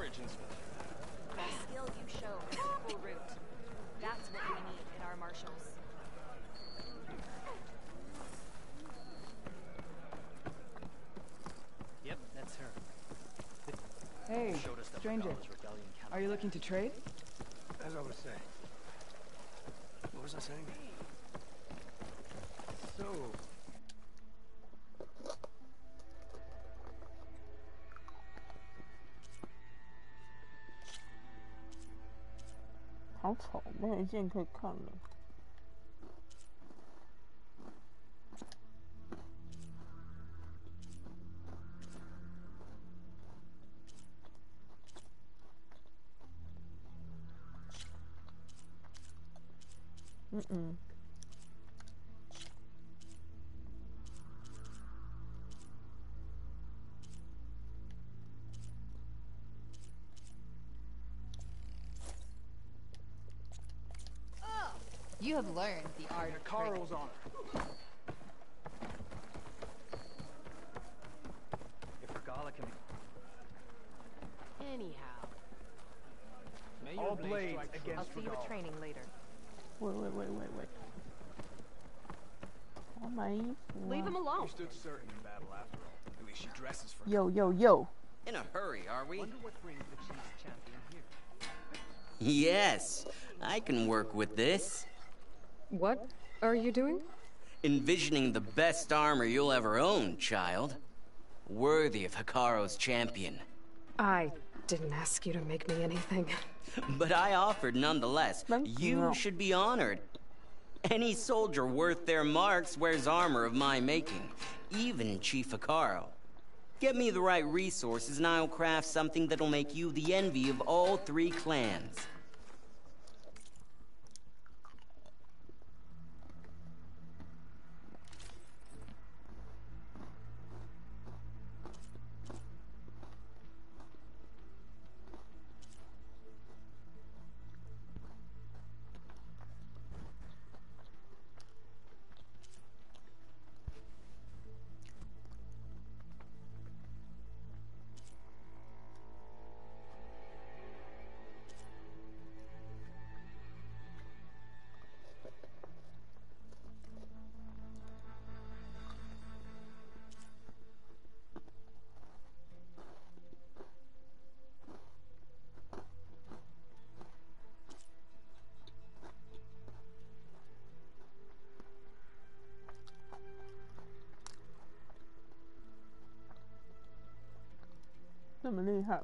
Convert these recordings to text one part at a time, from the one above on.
origins. The skill you show is full root. That's what we need in our marshals. Yep, that's her. Hey, stranger. Are you looking to trade? As I was saying. What was I saying? So... 好丑，没有一件可以看了。You have learned the art of Carl's on it. If Regala can be... Anyhow. All blades against I'll see you at training later. Wait. 我买衣服啊。 Leave him alone. You stood certain in battle after all. At least she dresses for Yo. In a hurry, are we? Wonder what brings the Chiefs champion here. Yes, I can work with this. What are you doing? Envisioning the best armor you'll ever own, child. Worthy of Hikaru's champion. I didn't ask you to make me anything. But I offered nonetheless. You should be honored. Any soldier worth their marks wears armor of my making, even Chief Hikaru. Get me the right resources and I'll craft something that'll make you the envy of all 3 clans. "这么厉害。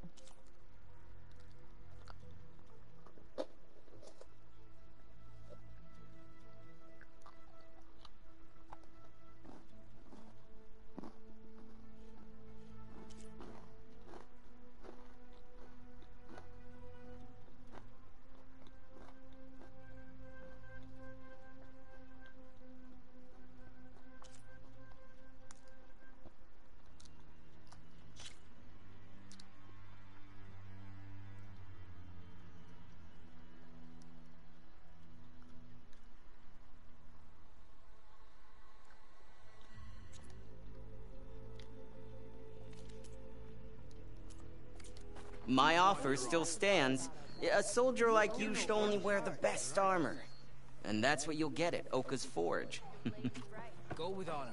My offer still stands. A soldier like you should only wear the best armor. And that's what you'll get at Oka's Forge. Go with honor.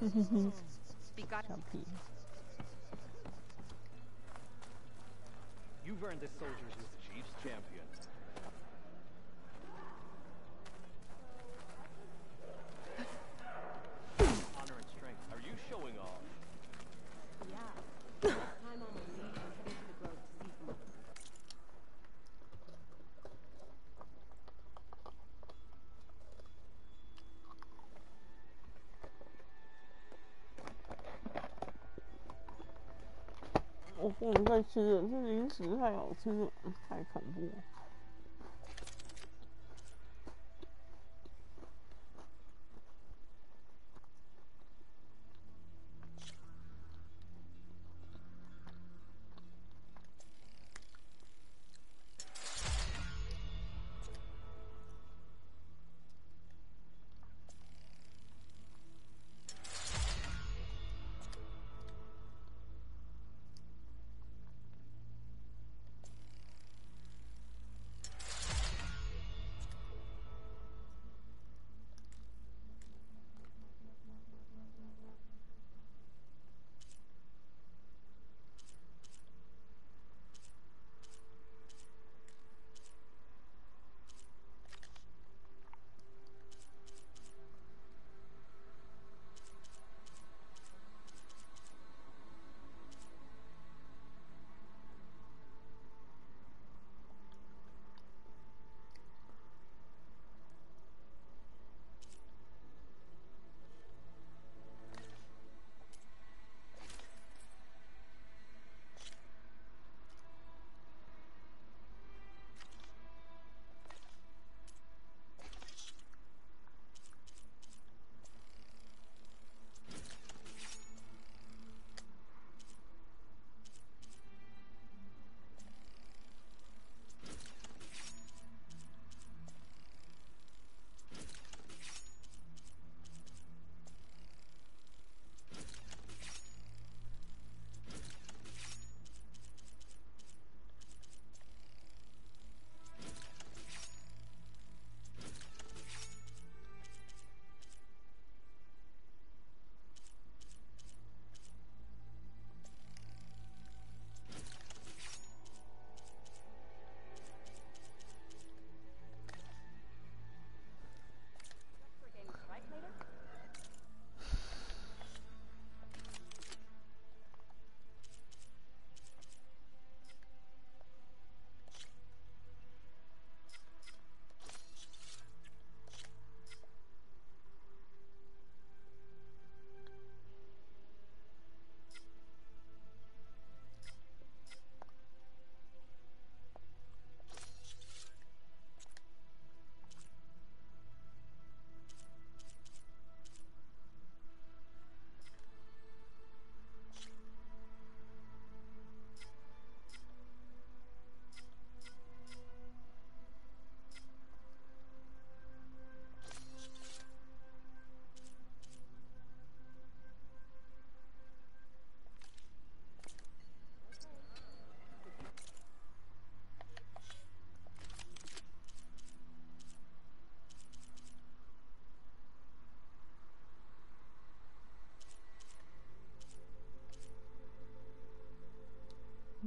Speak up. 小屁。 You've earned this soldier's with the Chiefs champion. Honor and strength. Are you showing off? Yeah. I'm on the lead. I'm heading to the grove to see some.我不能再吃了，这零食太好吃了，太恐怖了。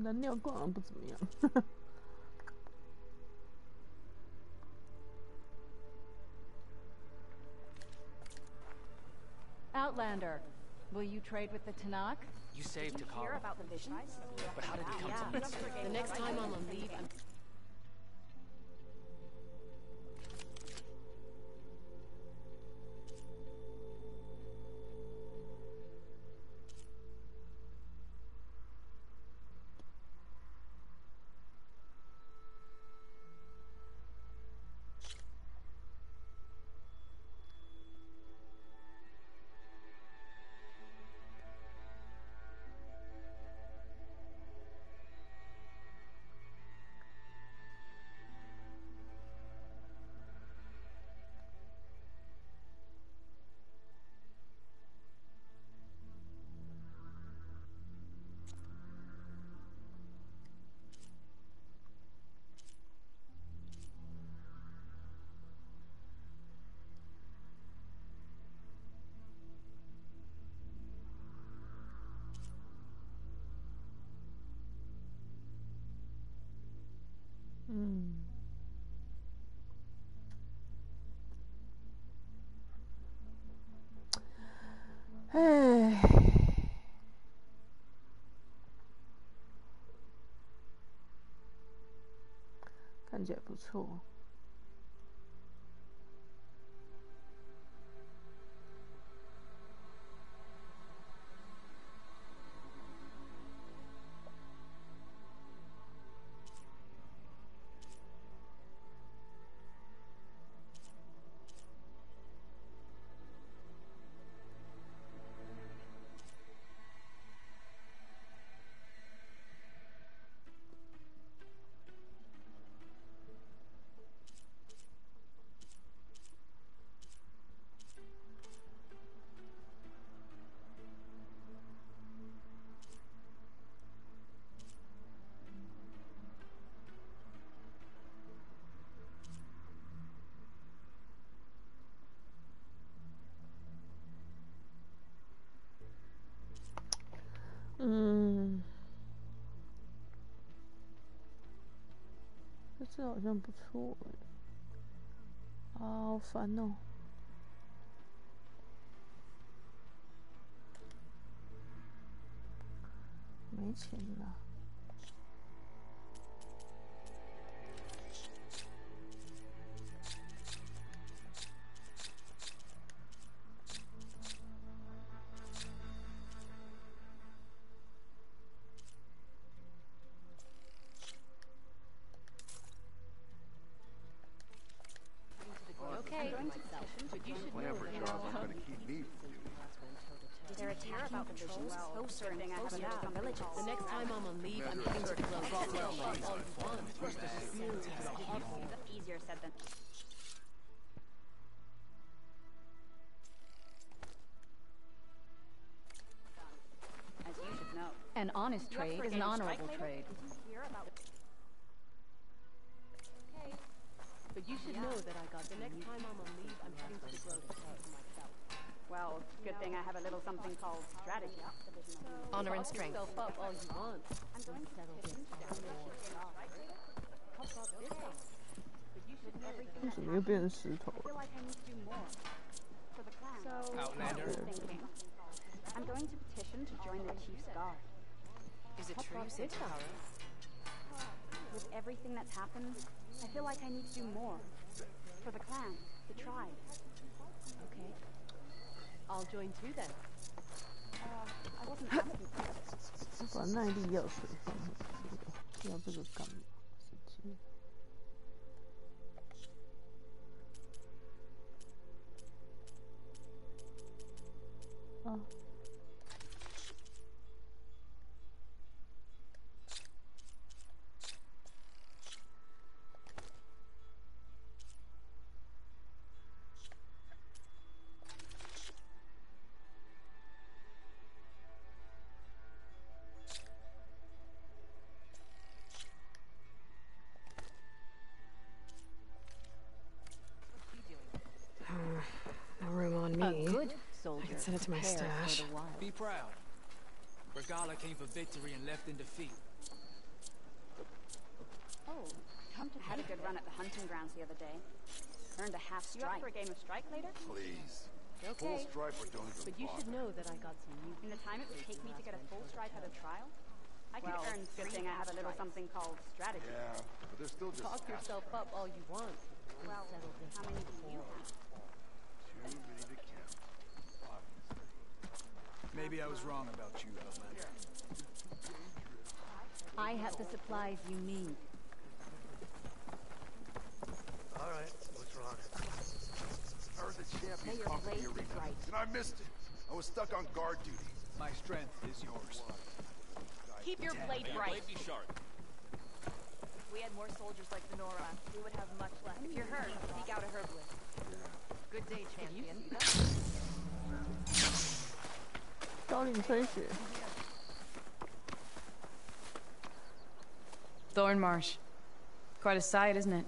燃料罐好像不怎么样。Outlander, will you trade with the Tanakh? You saved Hear Takara. about the visions? But how did he come to me? The next time I'm on leave, I'm...哎，看起来不错。这好像不错哎，好烦哦，没钱了。Whatever job is going to keep me from doing it. They're attacking about the visions. Certain I have a little villages. The next time I'm on leave, I'm heading to the glow. Easier said than. As you should know. An honest trade is an honorable trade. Hear about. But you should know that I got the next time I'm on leave, I'm heading to the glow. Well, good thing I have a little something called strategy. Honor and strength. Up all you want. I'm going to settle this down. 为什么又变成石头 I feel 了？ like I need to do more for the clan. So, Outlander. thinking. I'm going to petition to join the chief's guard. Is it true you said Takara? With everything that's happened, I feel like I need to do more for the clan, the tribe. Okay. I'll join too then. I wasn't asking for this. 把耐力药水放回去，要这个干嘛？神奇。啊。No room on me. A good I soldier. can send it to my prepares for stash. the wild. Be proud. Regala came for victory and left in defeat. Oh, I had a good run at the hunting grounds the other day. Earned a half strike. You up for a game of strike later? Please. Full Okay. stripe or don't even But you should bother. know that I got some new In the time it would take me to get a full stripe at a trial, I could earn good thing I have a little something called strategy. Yeah, but they're still just Talk yourself up all you want. We'll Well, settle this how many do you have? too many to count. Obviously. Maybe I was wrong about you, Outlander. I have the supplies you need. All right, what's wrong? I heard the May champions your conquered blade the be arena, bright. and I missed it. I was stuck on guard duty. My strength is yours. Keep your blade bright. If we had more soldiers like Venora, we would have much less. If you're hurt, seek out a herbalist. Good day, champion. 高领吹雪。 Thornmarsh. Quite a sight, isn't it?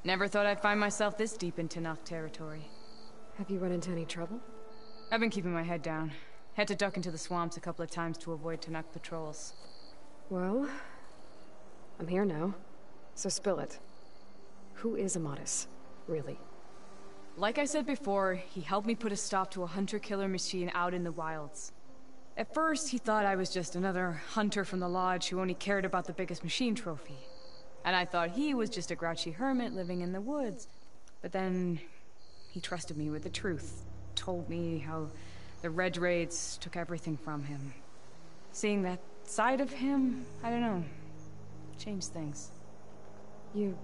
Never thought I'd find myself this deep in Tanakh territory. Have you run into any trouble? I've been keeping my head down. Had to duck into the swamps a couple of times to avoid Tanakh patrols. Well, I'm here now, so spill it. Who is Amadis, really? Like I said before, he helped me put a stop to a hunter-killer machine out in the wilds. At first, he thought I was just another hunter from the lodge who only cared about the biggest machine trophy. And I thought he was just a grouchy hermit living in the woods. But then, he trusted me with the truth. Told me how the Red Raids took everything from him. Seeing that side of him, I don't know, changed things. You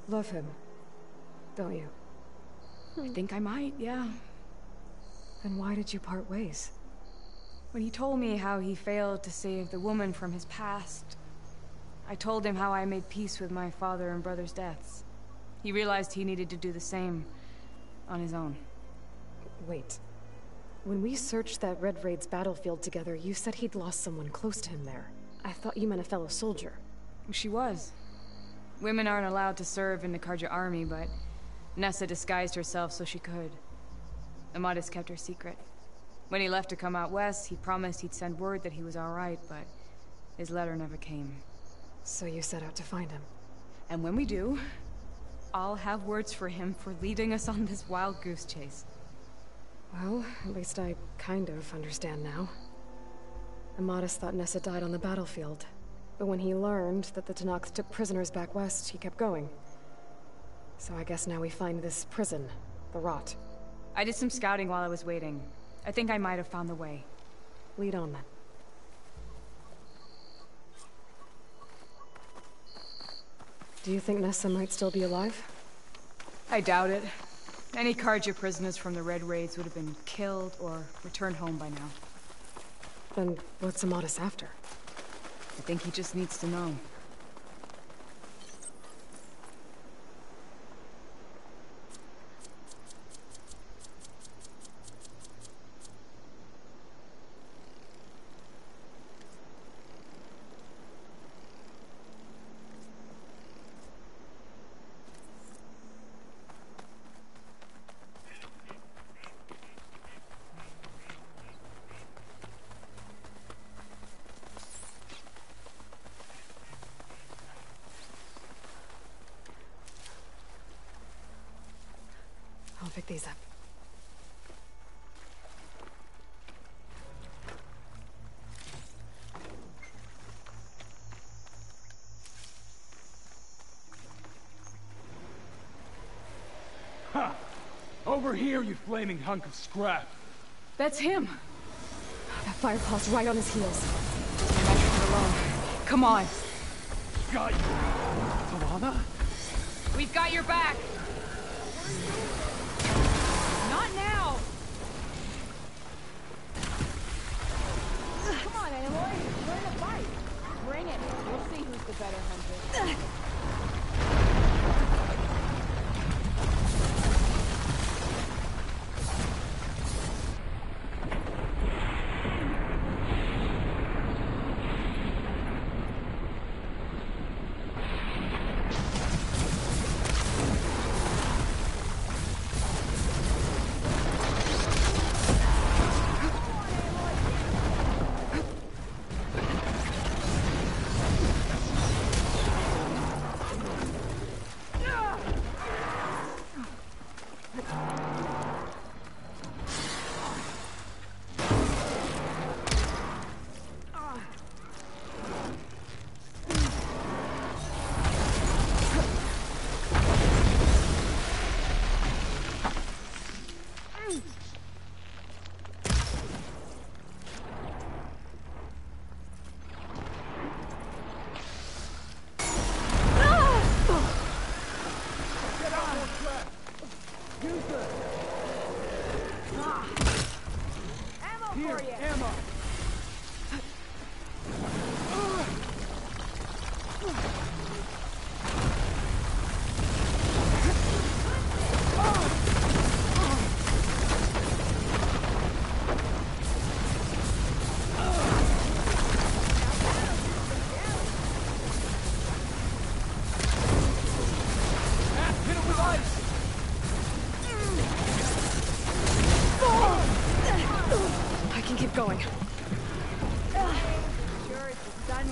love him, don't you? I think I might, yeah. Then why did you part ways? When he told me how he failed to save the woman from his past, I told him how I made peace with my father and brother's deaths. He realized he needed to do the same on his own. Wait. When we searched that Red Raid's battlefield together, you said he'd lost someone close to him there. I thought you meant a fellow soldier. She was. Women aren't allowed to serve in the Karja army, but Nessa disguised herself so she could. Amadis kept her secret. When he left to come out west, he promised he'd send word that he was all right, but his letter never came. So you set out to find him. And when we do, I'll have words for him for leading us on this wild goose chase. Well, at least I kind of understand now. Amadis thought Nessa died on the battlefield, but when he learned that the Tanakhs took prisoners back west, he kept going. So I guess now we find this prison, the Rot. I did some scouting while I was waiting. I think I might have found the way. Lead on then. Do you think Nessa might still be alive? I doubt it. Any Karja prisoners from the Red Raids would have been killed or returned home by now. Then what's Amadis after? I think he just needs to know. I'll pick these up. Ha! Over here, you flaming hunk of scrap! That's him! That firepaw's right on his heels. I'm not sure alone. Come on! Got you! Talana? We've got your back! Not now! Come on, Aloy. We're in a fight. Bring it. We'll see who's the better hunter.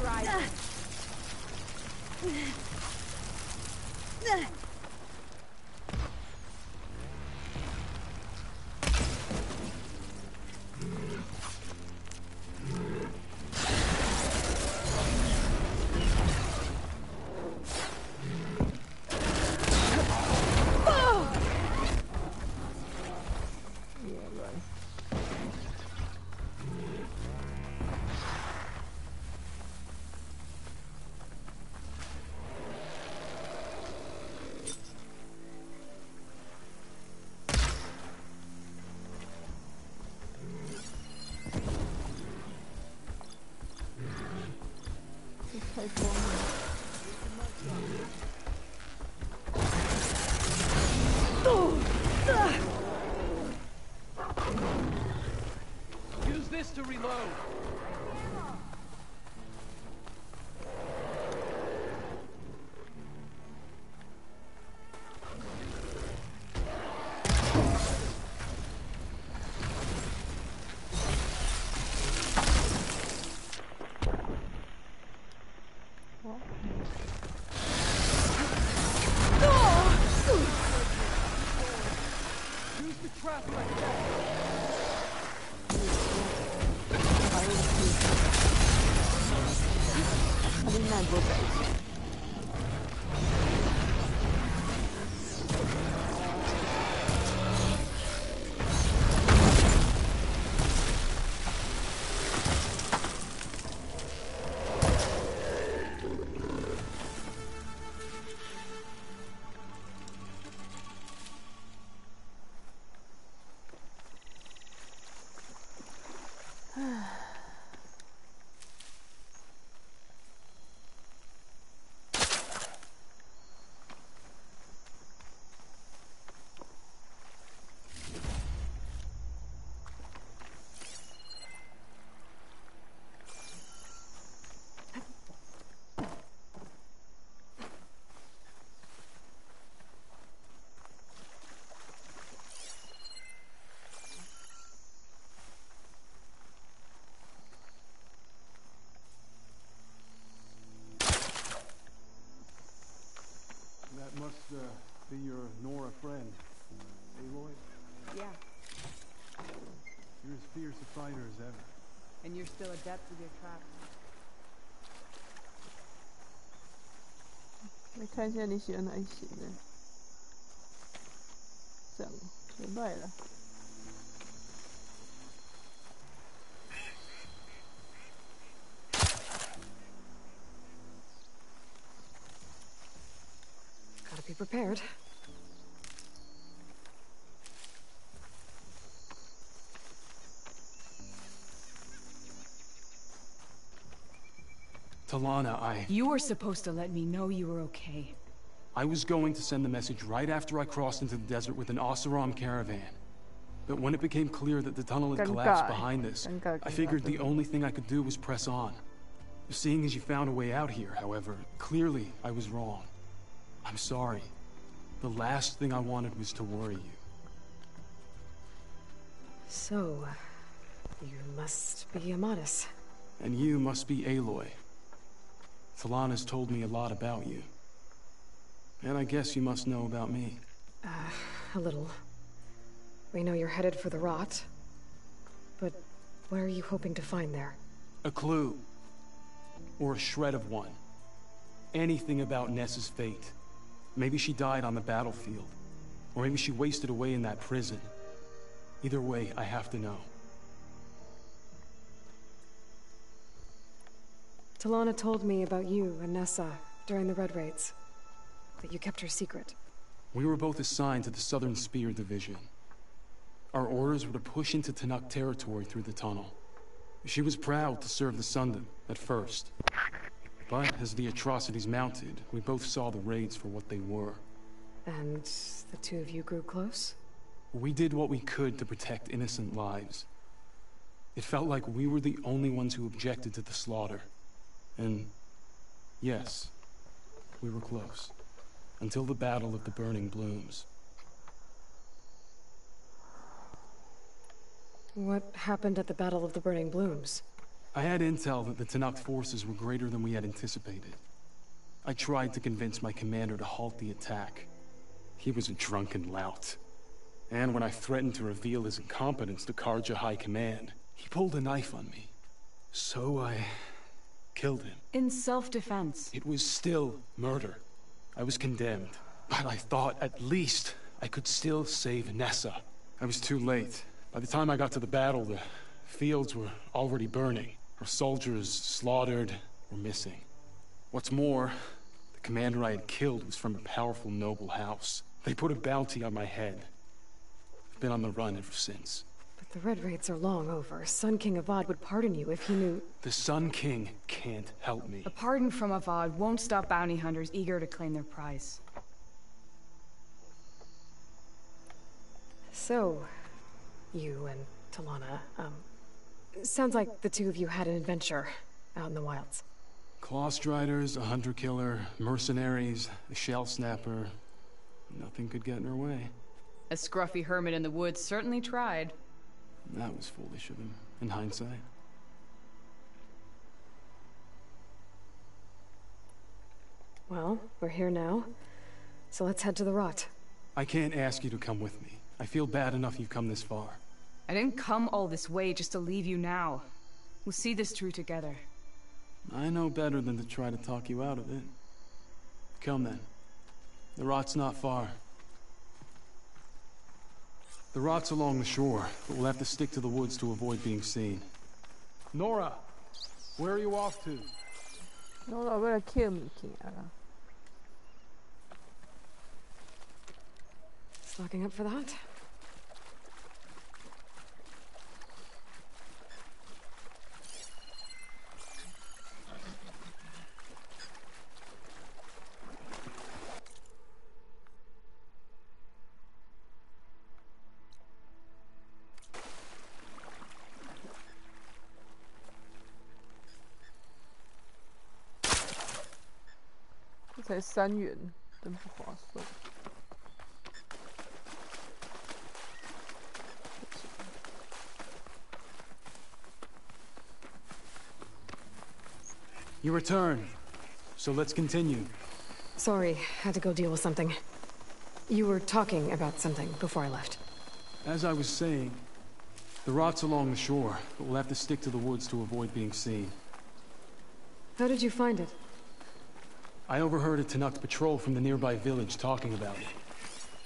rising. Use this to reload. Use the trap like that. That must be your Nora friend, Aloy? Yeah, You're as fierce a fighter as ever. and you're still adept with your traps. 来看一下你喜欢哪一型的，这样明白了。Gotta be prepared. Talana, You were supposed to let me know you were okay. I was going to send the message right after I crossed into the desert with an Oseram caravan. But when it became clear that the tunnel had collapsed behind us, I figured the only thing I could do was press on. Seeing as you found a way out here, however, clearly I was wrong. I'm sorry. The last thing I wanted was to worry you. So, you must be Amatis. And you must be Aloy. Talana's told me a lot about you. And I guess you must know about me. A little. We know you're headed for the rot. But what are you hoping to find there? A clue. Or a shred of one. Anything about Ness's fate. Maybe she died on the battlefield. Or maybe she wasted away in that prison. Either way, I have to know. Talana told me about you and Nessa during the Red Raids. That you kept her secret. We were both assigned to the Southern Spear Division. Our orders were to push into Tanuk territory through the tunnel. She was proud to serve the Sundom at first. But as the atrocities mounted, we both saw the raids for what they were. And the two of you grew close? We did what we could to protect innocent lives. It felt like we were the only ones who objected to the slaughter. And yes, we were close. Until the Battle of the Burning Blooms. What happened at the Battle of the Burning Blooms? I had intel that the Tanakh forces were greater than we had anticipated. I tried to convince my commander to halt the attack. He was a drunken lout. And when I threatened to reveal his incompetence to Karja High Command, he pulled a knife on me. So I killed him. In self-defense. It was still murder. I was condemned. But I thought at least I could still save Nessa. I was too late. By the time I got to the battle, the fields were already burning. Our soldiers slaughtered or missing. What's more, the commander I had killed was from a powerful noble house. They put a bounty on my head. I've been on the run ever since. But the Red Raids are long over. Sun King Avad would pardon you if he knew... The Sun King can't help me. A pardon from Avad won't stop bounty hunters eager to claim their prize. So, you and Talana, sounds like the two of you had an adventure out in the wilds. Claw Striders, a hunter-killer, mercenaries, a shell snapper. Nothing could get in her way. A scruffy hermit in the woods certainly tried. That was foolish of him, in hindsight. Well, we're here now, so let's head to the Rot. I can't ask you to come with me. I feel bad enough you've come this far. I didn't come all this way just to leave you now. We'll see this through together. I know better than to try to talk you out of it. Come then. The Rot's not far. The Rot's along the shore, but we'll have to stick to the woods to avoid being seen. Nora! Where are you off to? Nora 为了 kill 物件啊。 Stocking up for that?这才3元，真不划算。 You return. So let's continue. Sorry, had to go deal with something. You were talking about something before I left. As I was saying, the Rot's along the shore, but we'll have to stick to the woods to avoid being seen. How did you find it? I overheard a Tanakh patrol from the nearby village talking about it.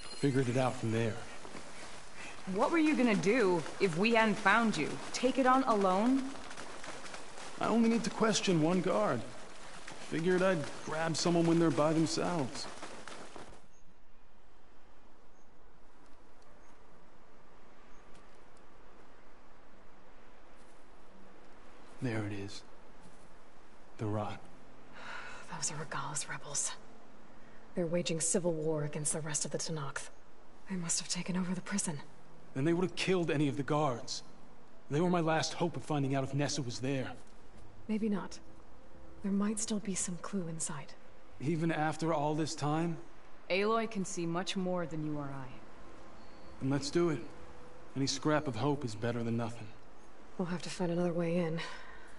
Figured it out from there. What were you gonna do if we hadn't found you? Take it on alone? I only need to question one guard. Figured I'd grab someone when they're by themselves. There it is. The Rot. Those are Regala's rebels. They're waging civil war against the rest of the Tanakh. They must have taken over the prison. Then they would have killed any of the guards. They were my last hope of finding out if Nessa was there. Maybe not. There might still be some clue inside. Even after all this time? Aloy can see much more than you or I. Then let's do it. Any scrap of hope is better than nothing. We'll have to find another way in.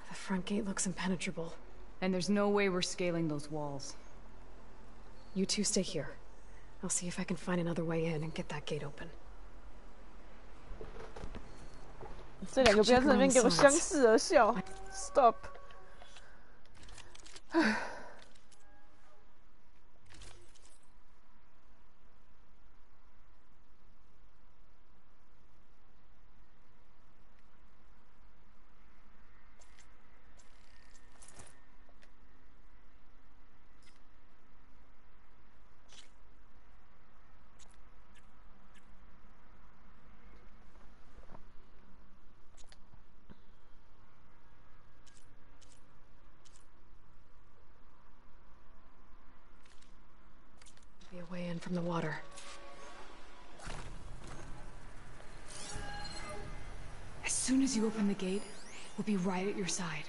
The front gate looks impenetrable. And there's no way we're scaling those walls. You two stay here. I'll see if I can find another way in and get that gate open. 这两个不要在那边给我相视而笑 ，Stop。Be a way in from the water. As soon as you open the gate, we'll be right at your side.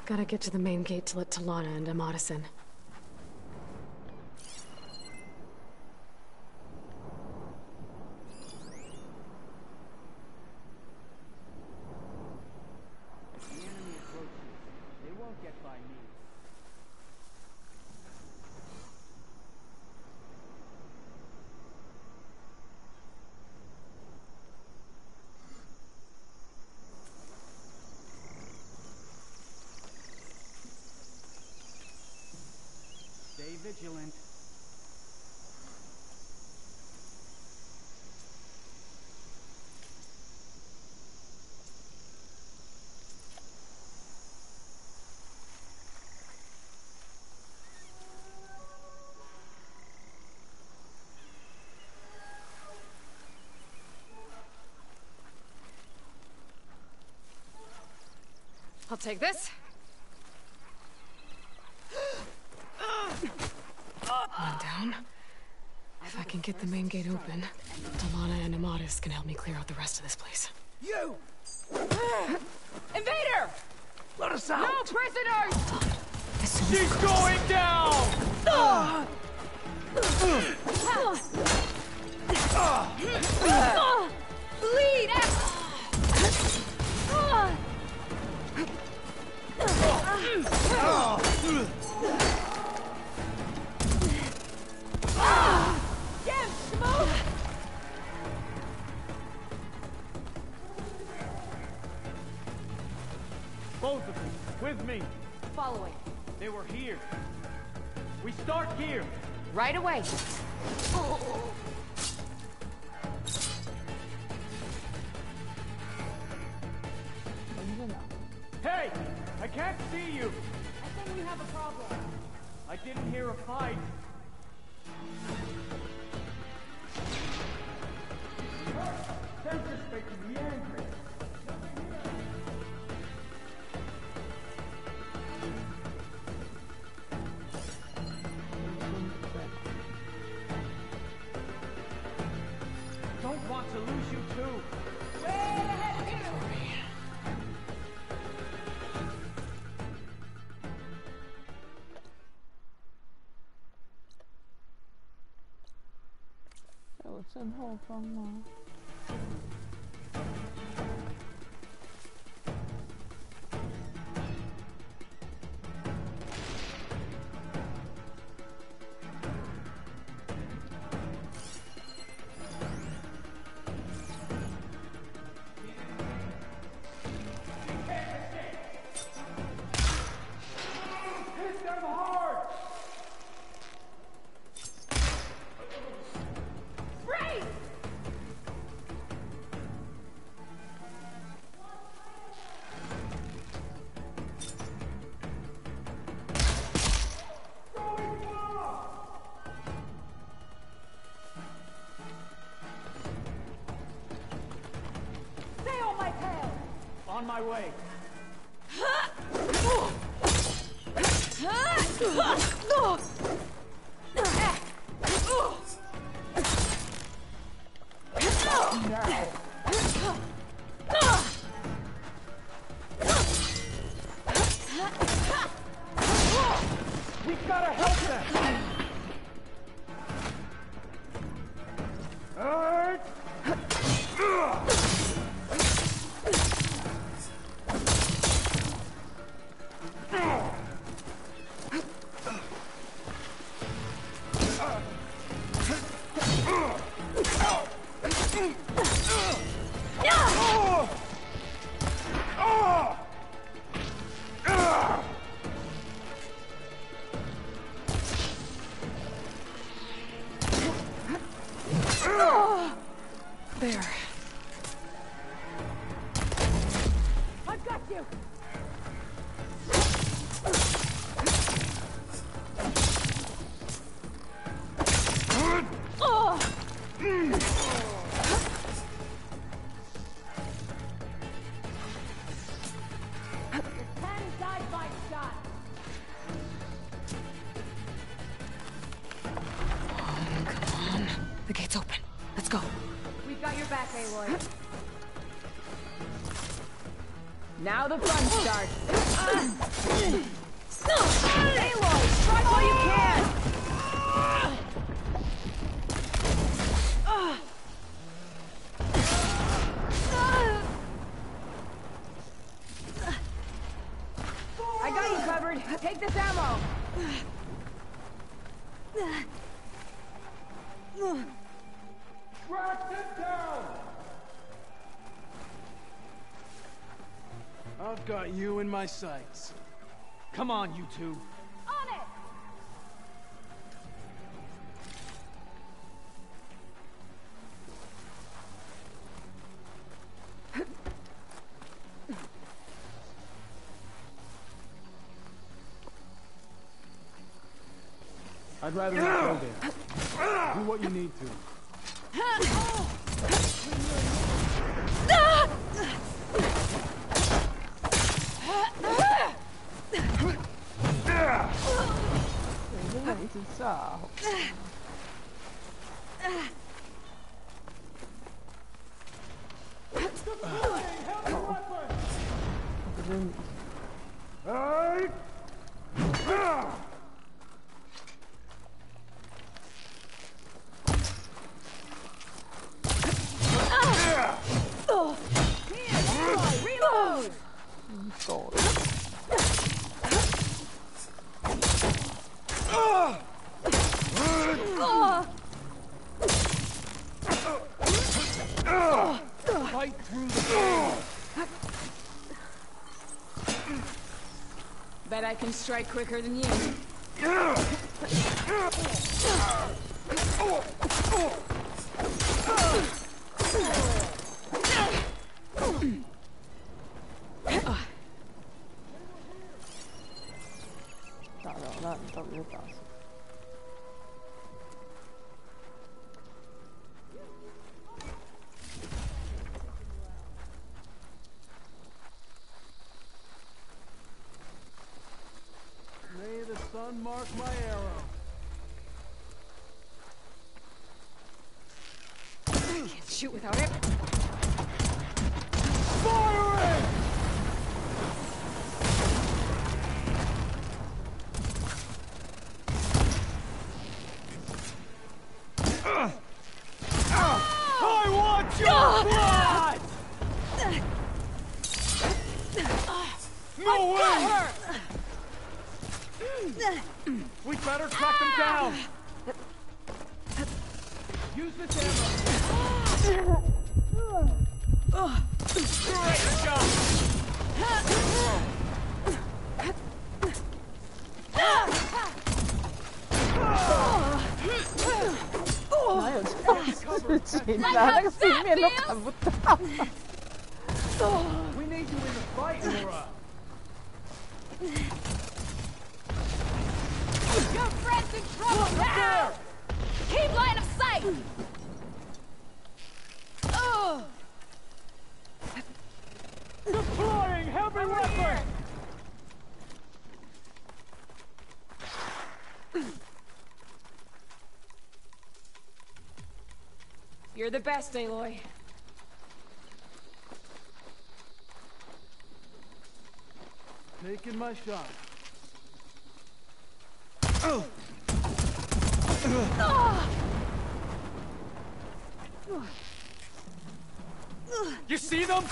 Gotta get to the main gate to let Talana and Amatis in. Vigilant. I'll take this. One down. If I can get the main gate open, Talana and Amatis can help me clear out the rest of this place. You! Invader! Let us out! No prisoners! She's going down! Bleed out! Damn smoke! Both of you, with me. Following. They were here. We start here. Right away. Hey! I can't see you! I think you have a problem. I didn't hear a fight. Sensor's making me angry. Don't want to lose you too. On my way. We gotta help them. There. I've got you! The gate's open. Let's go. We got your back, Aloy. Now the fun starts. Aloy, strike while you can! I got you covered. Take this ammo. Track them down! I've got you in my sights. Come on, you two. On it! I'd rather not go there. Do what you need to. Reload! Fight through the pain. Bet I can strike quicker than you. May the sun mark my arrow. Can't shoot without it. Firing! I want your blood! No way! We better track them down! Use this ammo! Great shot! We need you in the fight, Nora! Your friend's in trouble now! Keep line of sight! Deploying heavy weapon! You're the best, Aloy. Taking my shot. You see them?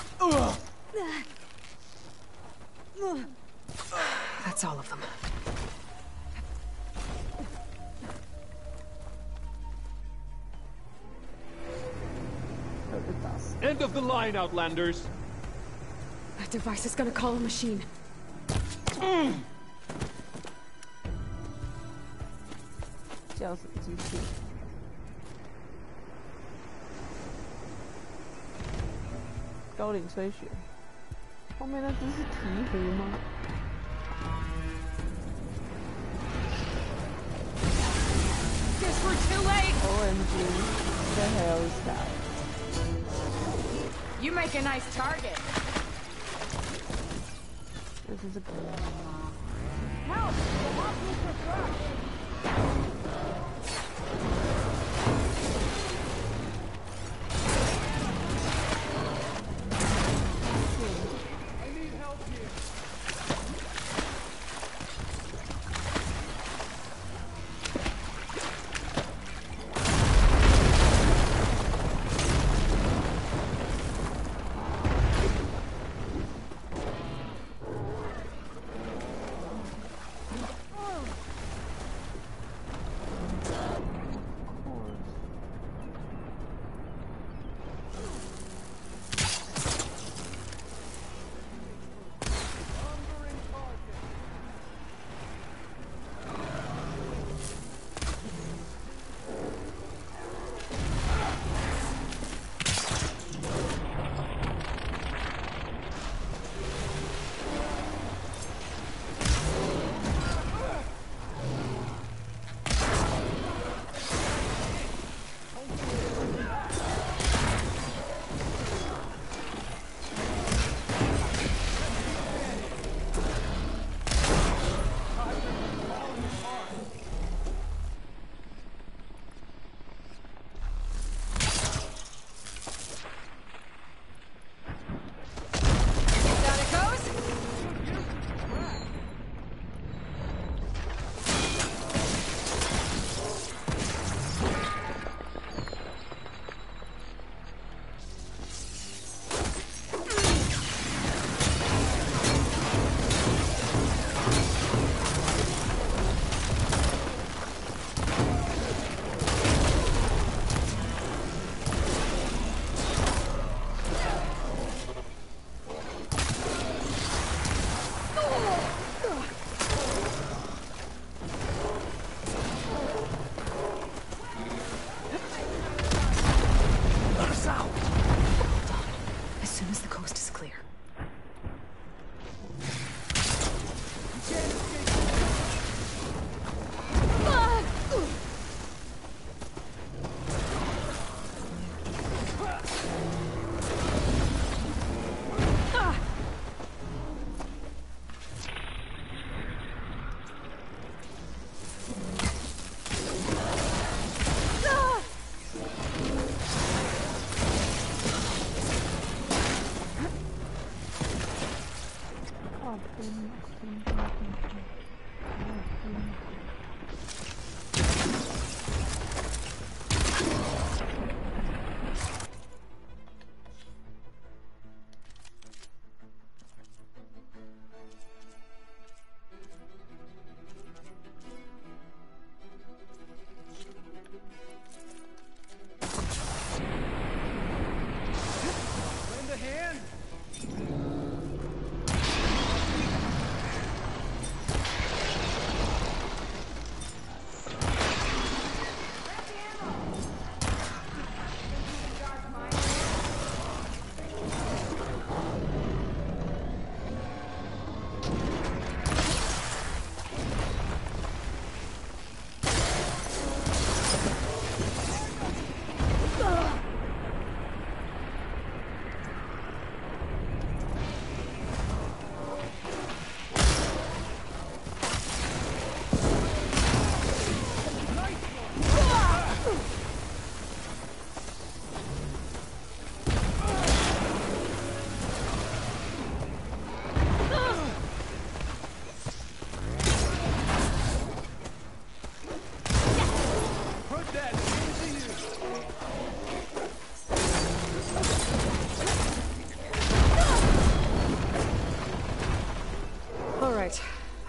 That's all of them. End of the line, Outlanders. That device is gonna call a machine. Guess we're too late. OMG, the hell is that? You make a nice target. This is a good one. Help! The hospital for crush! I need help. coast is clear.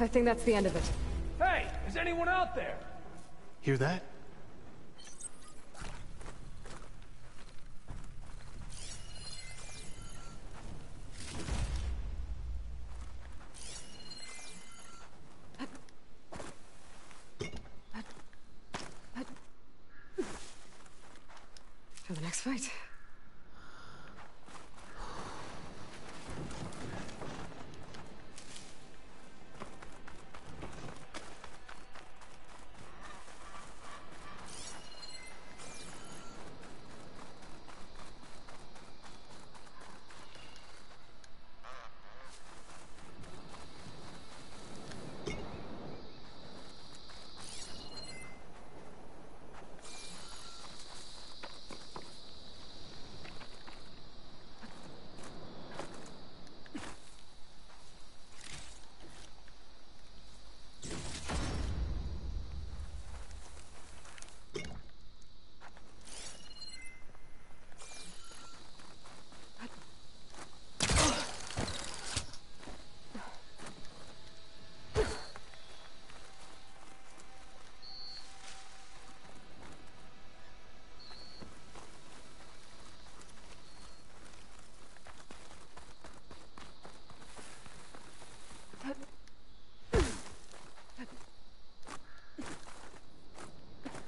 I think that's the end of it. Hey, is anyone out there? Hear that? For the next fight.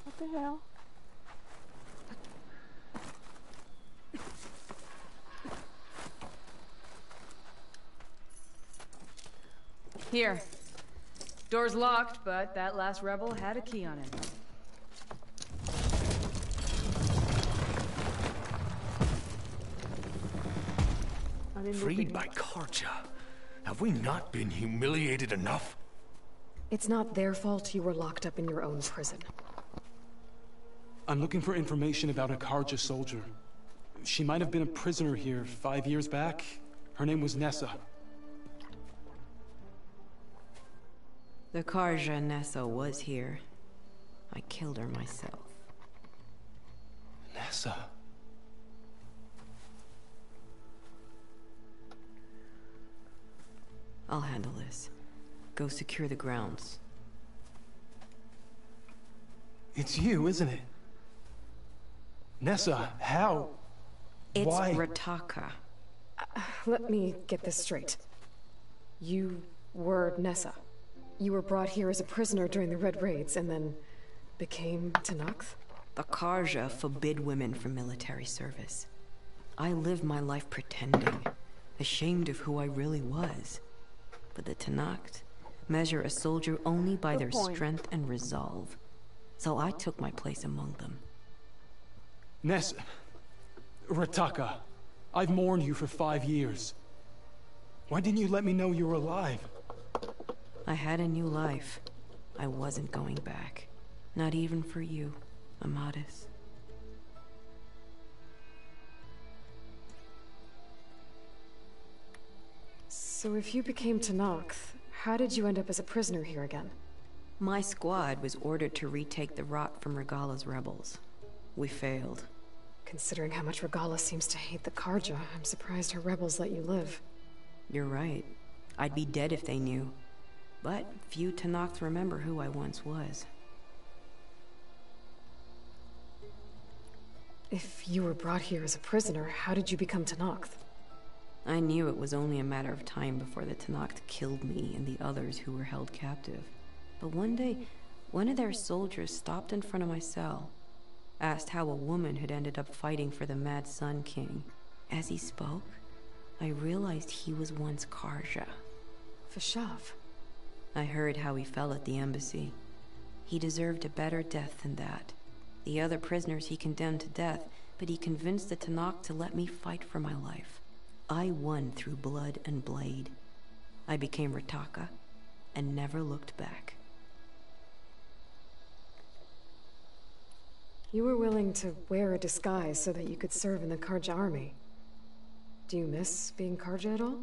What the hell? Here. Door's locked, but that last rebel had a key on it. Freed by Karja. Have we not been humiliated enough? It's not their fault you were locked up in your own prison. I'm looking for information about a Karja soldier. She might have been a prisoner here 5 years back. Her name was Nessa. The Karja Nessa was here. I killed her myself. Nessa? I'll handle this. Go secure the grounds. It's you, isn't it? Nessa, how? It's Why? Rataka. Let me get this straight. You were Nessa. You were brought here as a prisoner during the Red Raids and then became Tenakth? The Karja forbid women from military service. I lived my life pretending. ashamed of who I really was. But the Tanakh measure a soldier only by their strength and resolve. So I took my place among them. Nessa, Rataka, I've mourned you for 5 years. Why didn't you let me know you were alive? I had a new life. I wasn't going back. Not even for you, Amadis. So if you became Tanakh, how did you end up as a prisoner here again? My squad was ordered to retake the Rot from Regala's rebels. We failed. Considering how much Regala seems to hate the Karja, I'm surprised her rebels let you live. You're right. I'd be dead if they knew. But few Tanakhs remember who I once was. If you were brought here as a prisoner, how did you become Tanakh? I knew it was only a matter of time before the Tanakh killed me and the others who were held captive. But one day, one of their soldiers stopped in front of my cell, asked how a woman had ended up fighting for the Mad Sun King. As he spoke, I realized he was once Karja. Vashav. I heard how he fell at the embassy. He deserved a better death than that. The other prisoners he condemned to death, but he convinced the Tanakh to let me fight for my life. I won through blood and blade. I became Rataka and never looked back. You were willing to wear a disguise so that you could serve in the Karja army. Do you miss being Karja at all?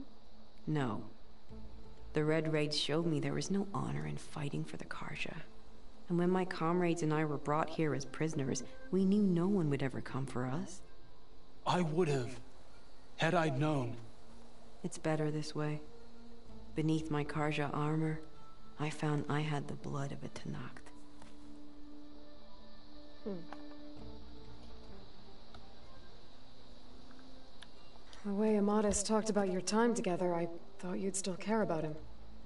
No. The Red Raids showed me there was no honor in fighting for the Karja. And when my comrades and I were brought here as prisoners, we knew no one would ever come for us. I would have, had I known. It's better this way. Beneath my Karja armor, I found I had the blood of a Tanakh. The way Amadis talked about your time together, I thought you'd still care about him.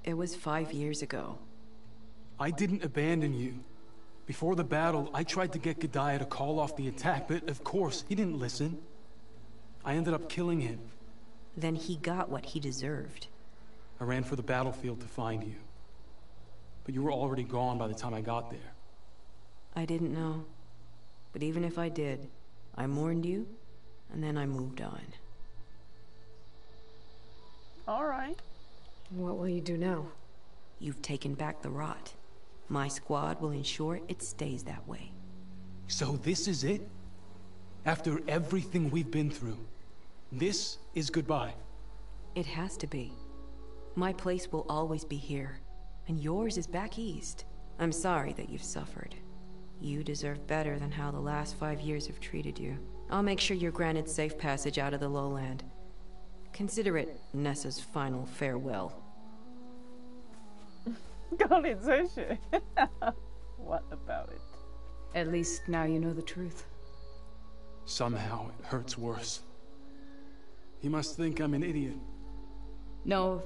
It was 5 years ago. I didn't abandon you. Before the battle, I tried to get G'daiah to call off the attack, but of course, he didn't listen. I ended up killing him. Then he got what he deserved. I ran for the battlefield to find you. But you were already gone by the time I got there. I didn't know. But even if I did, I mourned you, and then I moved on. All right. What will you do now? You've taken back the Rot. My squad will ensure it stays that way. So this is it? After everything we've been through, this is goodbye? It has to be. My place will always be here, and yours is back east. I'm sorry that you've suffered. You deserve better than how the last 5 years have treated you. I'll make sure you're granted safe passage out of the lowland. Consider it Nessa's final farewell. What about it? At least now you know the truth. Somehow it hurts worse. He must think I'm an idiot. No,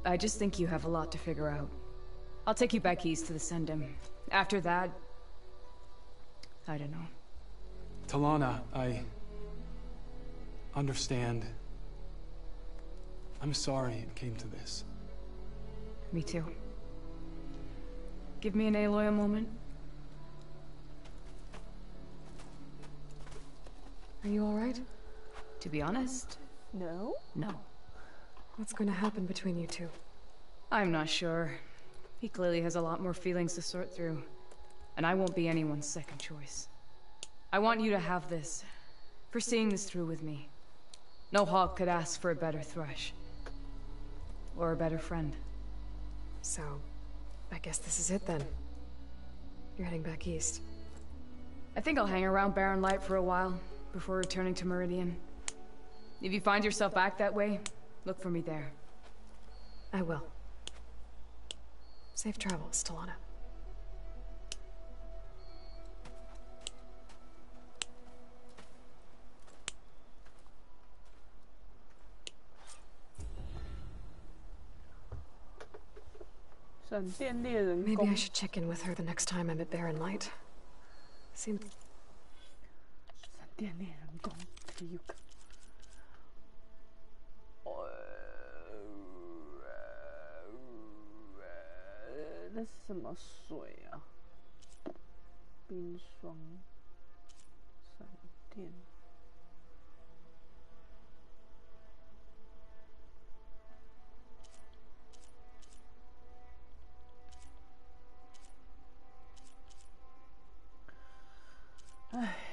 I just think you have a lot to figure out. I'll take you back east to the Sendem. After that, I don't know. Talana, I understand. I'm sorry it came to this. Me too. Give me an Aloy a moment. Are you all right? To be honest, No? no. What's going to happen between you two? I'm not sure. He clearly has a lot more feelings to sort through. And I won't be anyone's second choice. I want you to have this, for seeing this through with me. No hawk could ask for a better thrush. Or a better friend. So, I guess this is it then. You're heading back east. I think I'll hang around Barren Light for a while, before returning to Meridian. If you find yourself back that way, look for me there. I will. Safe travels, Talana. Maybe I should check in with her the next time I'm at Barren Light. Seems... 闪电猎人宫这个这是什么水啊？冰霜、闪电。唉。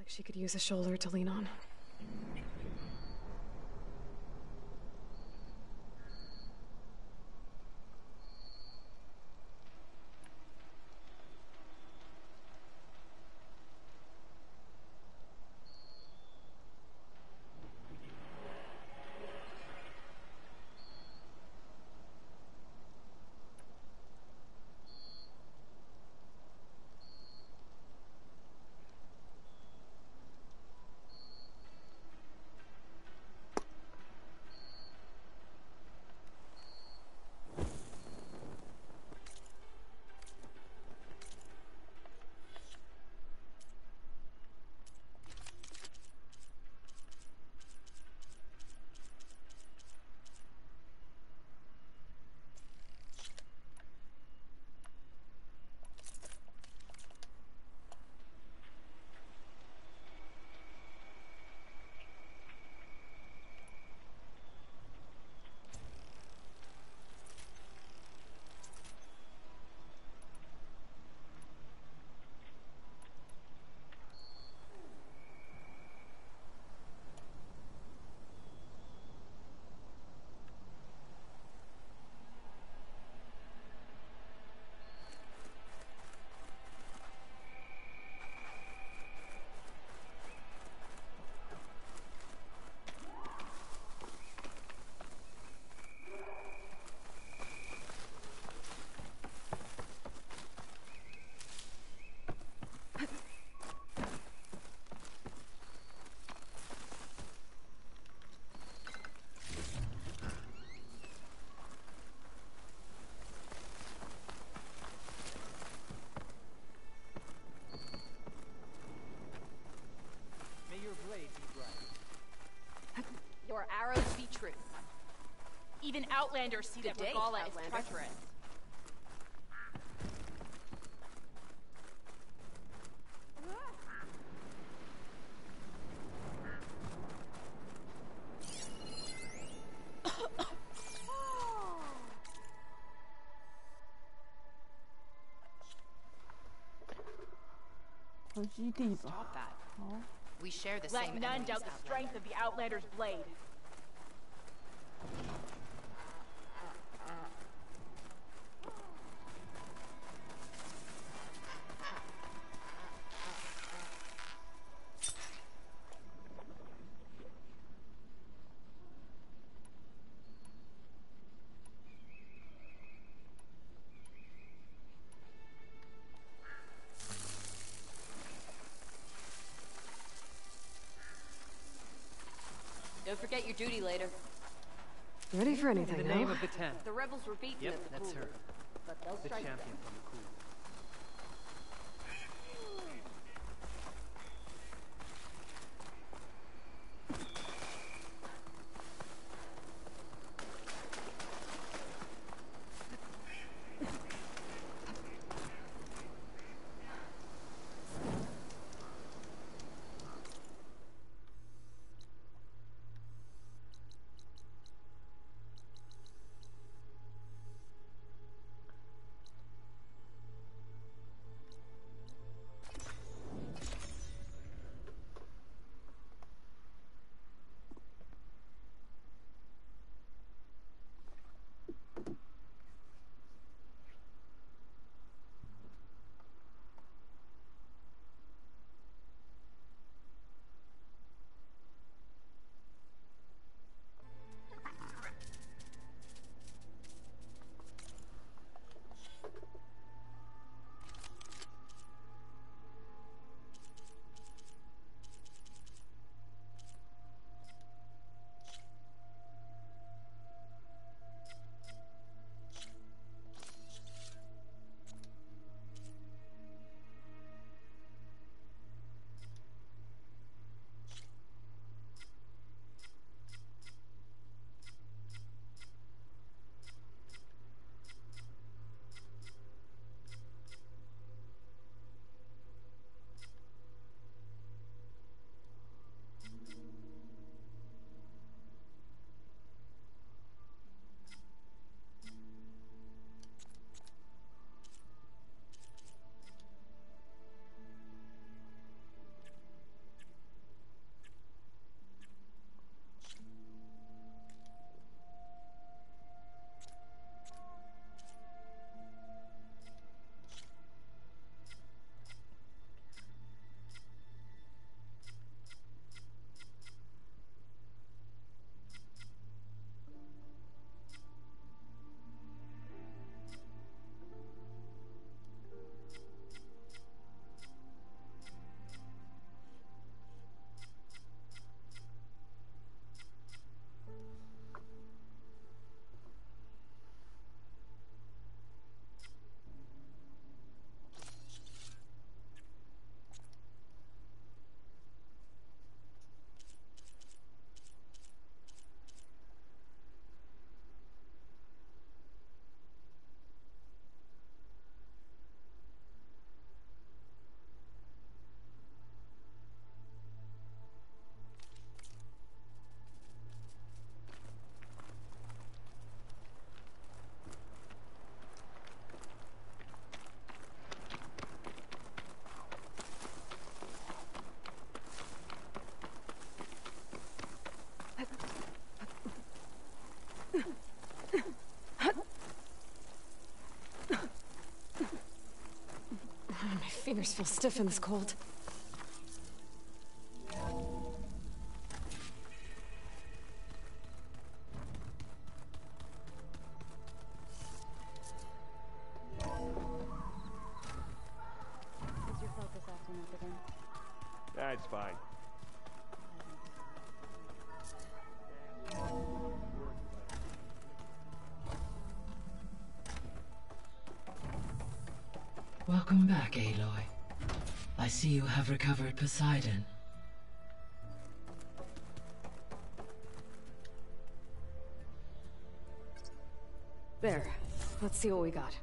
Like she could use a shoulder to lean on. Your arrows be true. Even Outlanders see that Regala is treacherous. Stop that. We share the same. Let none doubt the strength of the Outlander's blade. Don't forget your duty later. Ready for anything, In the name of the 10. The rebels were beaten Yep, at the that's pool. her. but they'll The strike champion them. from the cool. My fingers feel stiff in this cold. Is your focus acting up again? That's fine. Welcome back, Aloy. I see you have recovered Poseidon. There. Let's see what we got.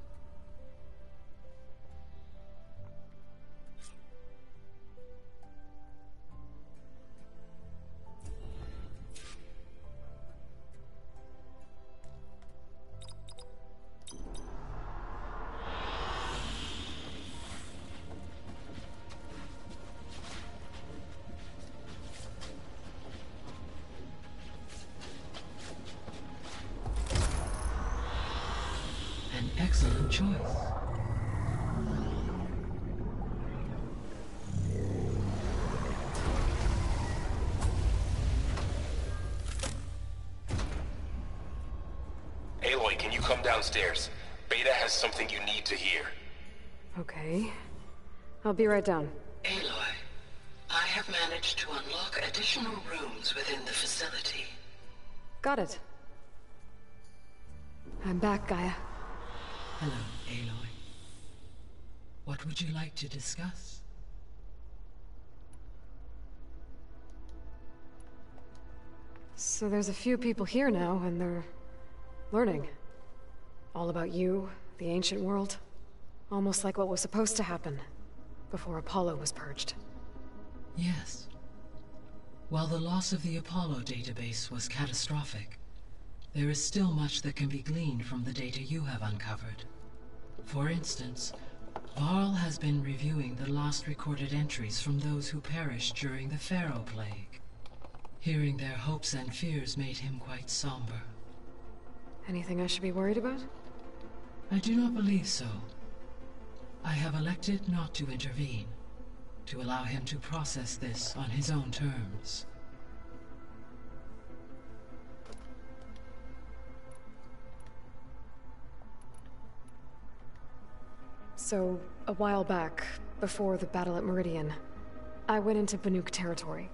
An excellent choice. Aloy, can you come downstairs? Beta has something you need to hear. Okay. I'll be right down. Aloy, I have managed to unlock additional rooms within the facility. Got it. I'm back, Gaia. Hello, Aloy. What would you like to discuss? So there's a few people here now, and they're learning. All about you, the ancient world. Almost like what was supposed to happen before Apollo was purged. Yes. While the loss of the Apollo database was catastrophic, there is still much that can be gleaned from the data you have uncovered. For instance, Varl has been reviewing the last recorded entries from those who perished during the Pharaoh Plague. Hearing their hopes and fears made him quite somber. Anything I should be worried about? I do not believe so. I have elected not to intervene, to allow him to process this on his own terms. So, a while back, before the battle at Meridian, I went into Banuk territory.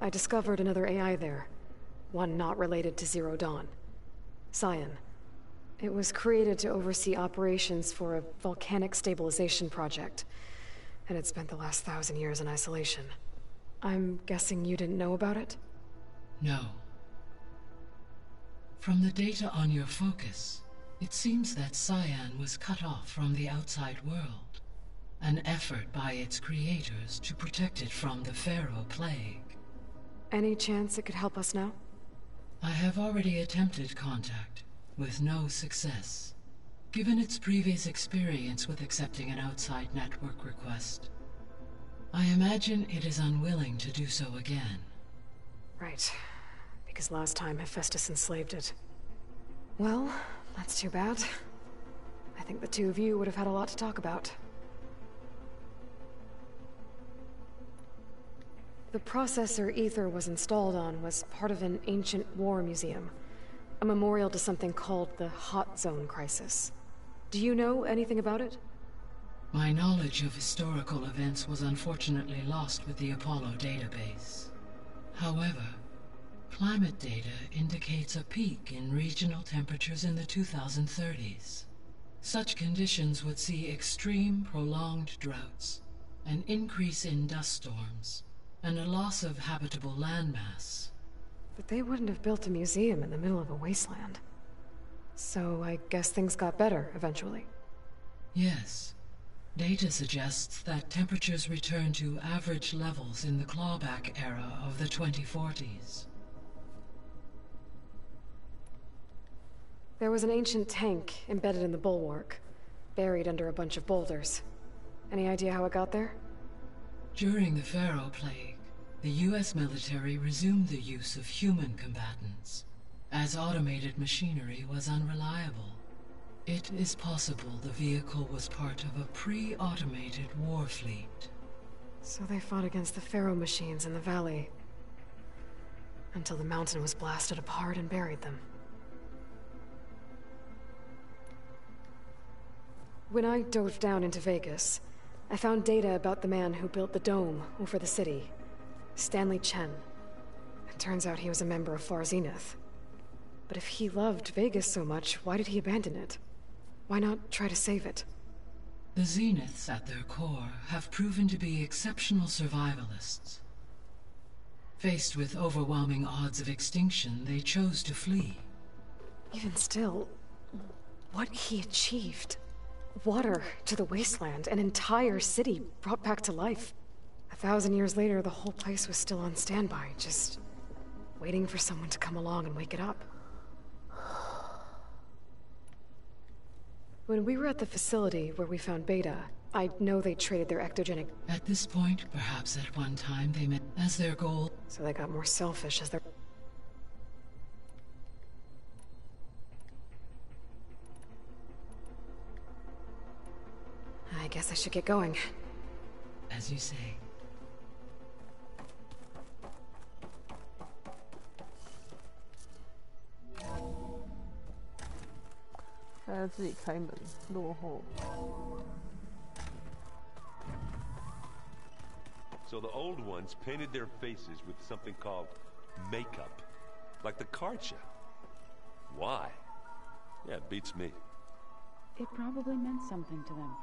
I discovered another AI there, one not related to Zero Dawn. Cyan. It was created to oversee operations for a volcanic stabilization project, and it spent the last 1,000 years in isolation. I'm guessing you didn't know about it? No. From the data on your focus, it seems that Cyan was cut off from the outside world, an effort by its creators to protect it from the Pharaoh Plague. Any chance it could help us now? I have already attempted contact, with no success. Given its previous experience with accepting an outside network request, I imagine it is unwilling to do so again. Right. Because last time Hephaestus enslaved it. Well, that's too bad. I think the two of you would have had a lot to talk about. The processor Ether was installed on was part of an ancient war museum. A memorial to something called the Hot Zone Crisis. Do you know anything about it? My knowledge of historical events was unfortunately lost with the Apollo database. However, climate data indicates a peak in regional temperatures in the 2030s. Such conditions would see extreme, prolonged droughts, an increase in dust storms, and a loss of habitable landmass. But they wouldn't have built a museum in the middle of a wasteland. So I guess things got better eventually. Yes. Data suggests that temperatures returned to average levels in the clawback era of the 2040s. There was an ancient tank embedded in the bulwark, buried under a bunch of boulders. Any idea how it got there? During the Pharaoh Plague, the US military resumed the use of human combatants, as automated machinery was unreliable. It is possible the vehicle was part of a pre-automated war fleet. So they fought against the Pharaoh machines in the valley, until the mountain was blasted apart and buried them. When I dove down into Vegas, I found data about the man who built the dome over the city, Stanley Chen. It turns out he was a member of Far Zenith. But if he loved Vegas so much, why did he abandon it? Why not try to save it? The Zeniths, at their core, have proven to be exceptional survivalists. Faced with overwhelming odds of extinction, they chose to flee. Even still, what he achieved. Water to the wasteland, an entire city brought back to life. 1,000 years later, the whole place was still on standby, just waiting for someone to come along and wake it up. When we were at the facility where we found Beta, I know they traded their ectogenic... At this point, perhaps at one time they met as their goal. So they got more selfish as their... I guess I should get going. As you say. 还要自己开门，落后。So the old ones painted their faces with something called makeup, like the Karcha. Why? Yeah, it beats me. It probably meant something to them.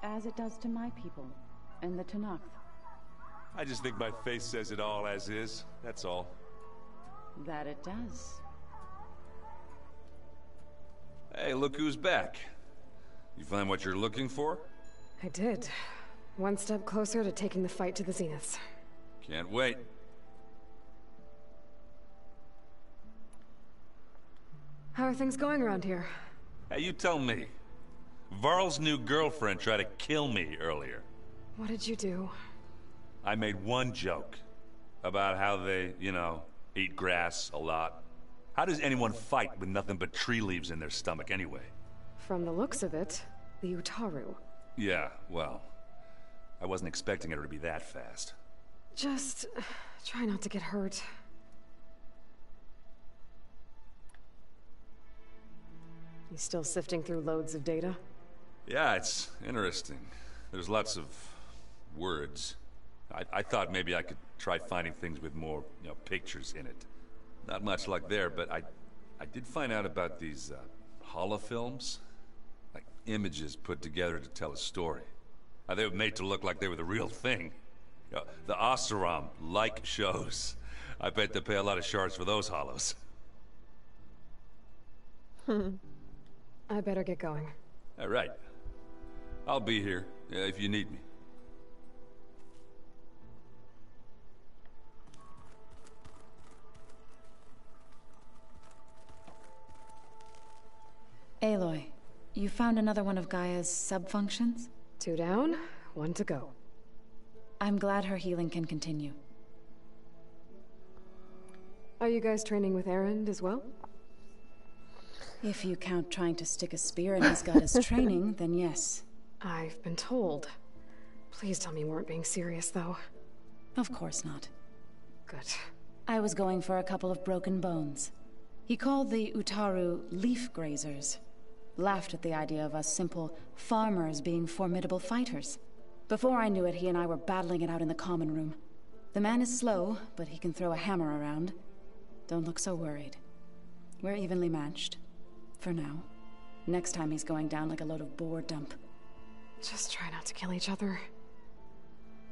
As it does to my people, and the Tanakh. I just think my face says it all as is, that's all. That it does. Hey, look who's back. You find what you're looking for? I did. One step closer to taking the fight to the zeniths. Can't wait. How are things going around here? Hey, you tell me. Varl's new girlfriend tried to kill me earlier. What did you do? I made one joke about how they, you know, eat grass a lot. How does anyone fight with nothing but tree leaves in their stomach anyway? From the looks of it, the Utaru. Yeah, well, I wasn't expecting her to be that fast. Just try not to get hurt. You still sifting through loads of data? Yeah, it's interesting. There's lots of words. I thought maybe I could try finding things with more, you know, pictures in it. Not much luck there, but I did find out about these holofilms. Like images put together to tell a story. They were made to look like they were the real thing. You know, the Oseram like shows. I bet they pay a lot of shards for those hollows. I better get going. All right. I'll be here if you need me. Aloy, you found another one of Gaia's sub-functions? 2 down, 1 to go. I'm glad her healing can continue. Are you guys training with Erend as well? If you count trying to stick a spear in his gut as training, then yes. I've been told. Please tell me you weren't being serious, though. Of course not. Good. I was going for a couple of broken bones. He called the Utaru leaf grazers. Laughed at the idea of us simple farmers being formidable fighters. Before I knew it, he and I were battling it out in the common room. The man is slow, but he can throw a hammer around. Don't look so worried. We're evenly matched. For now. Next time he's going down like a load of boar dump. Just try not to kill each other.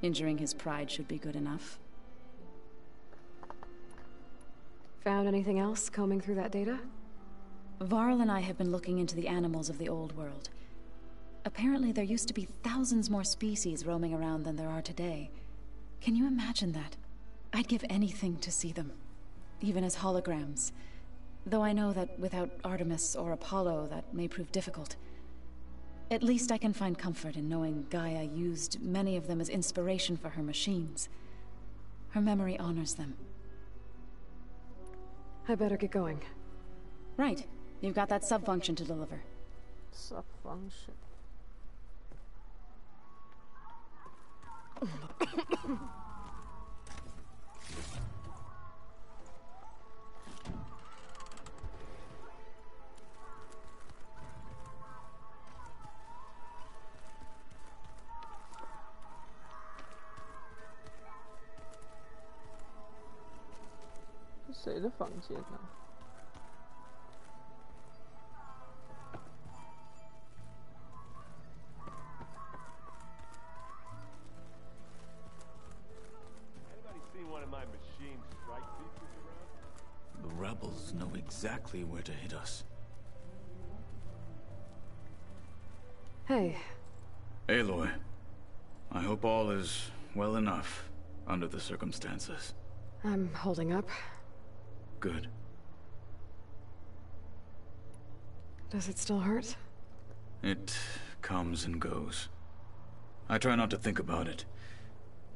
Injuring his pride should be good enough. Found anything else combing through that data? Varl and I have been looking into the animals of the old world. Apparently there used to be thousands more species roaming around than there are today. Can you imagine that? I'd give anything to see them. Even as holograms. Though I know that without Artemis or Apollo, that may prove difficult. At least I can find comfort in knowing Gaia used many of them as inspiration for her machines. Her memory honors them. I better get going. Right. You've got that sub-function to deliver. Sub-function.是谁的房间呢？ The rebels know exactly where to hit us. Hey. Aloy, I hope all is well enough under the circumstances. I'm holding up. Good. Does it still hurt? It comes and goes. I try not to think about it,